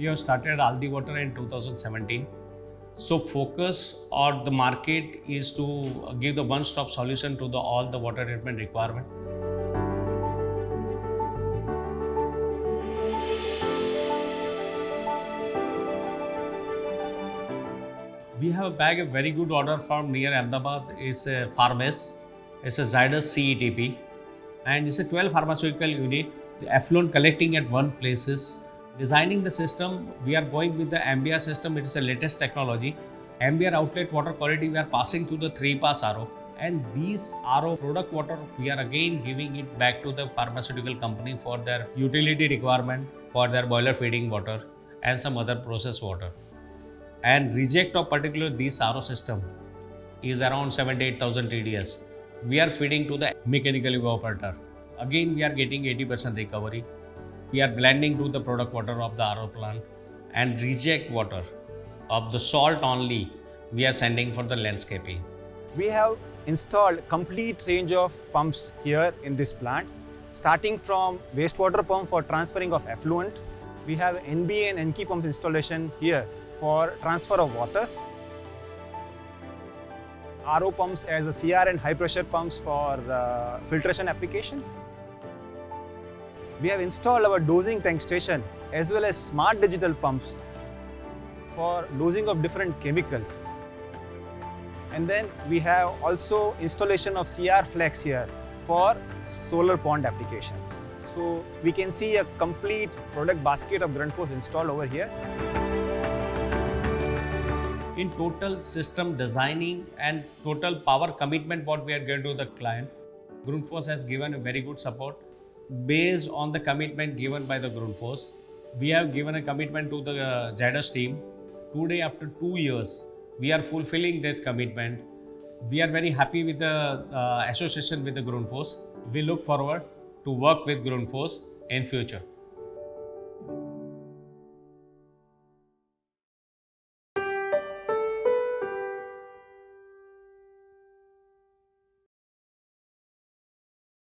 We have started Aldi Water in 2017. So focus on the market is to give the one-stop solution to all the water treatment requirement. We have bagged a very good order from near Ahmedabad. It's a Farmes. It's a Zydus CETP, and it's a 12 pharmaceutical unit. The effluent collecting at one places. Designing the system, we are going with the Ambia system. It is the latest technology. Ambia outlet water quality we are passing to the 3-pass RO, and these RO product water we are again giving it back to the pharmaceutical company for their utility requirement, for their boiler feeding water and some other process water. And reject of particular this RO system is around 78,000 TDS. We are feeding to the mechanical evaporator. Again, we are getting 80% recovery. We are blending to the product water of the RO plant, and reject water of the salt only we are sending for the landscaping. We have installed complete range of pumps here in this plant, starting from wastewater pump for transferring of effluent. We have NBA and NK pumps installation here for transfer of waters. RO pumps as a CR and high pressure pumps for filtration application. We have installed our dosing tank station as well as smart digital pumps for dosing of different chemicals. And then we have also installation of CR flex here for solar pond applications. So we can see a complete product basket of Grundfos installed over here. In total system designing and total power commitment what we are going to the client, Grundfos has given a very good support. Based on the commitment given by the Grundfos, we have given a commitment to the Zydus team. Today, after 2 years, we are fulfilling this commitment. We are very happy with the association with the Grundfos. We look forward to work with Grundfos in future.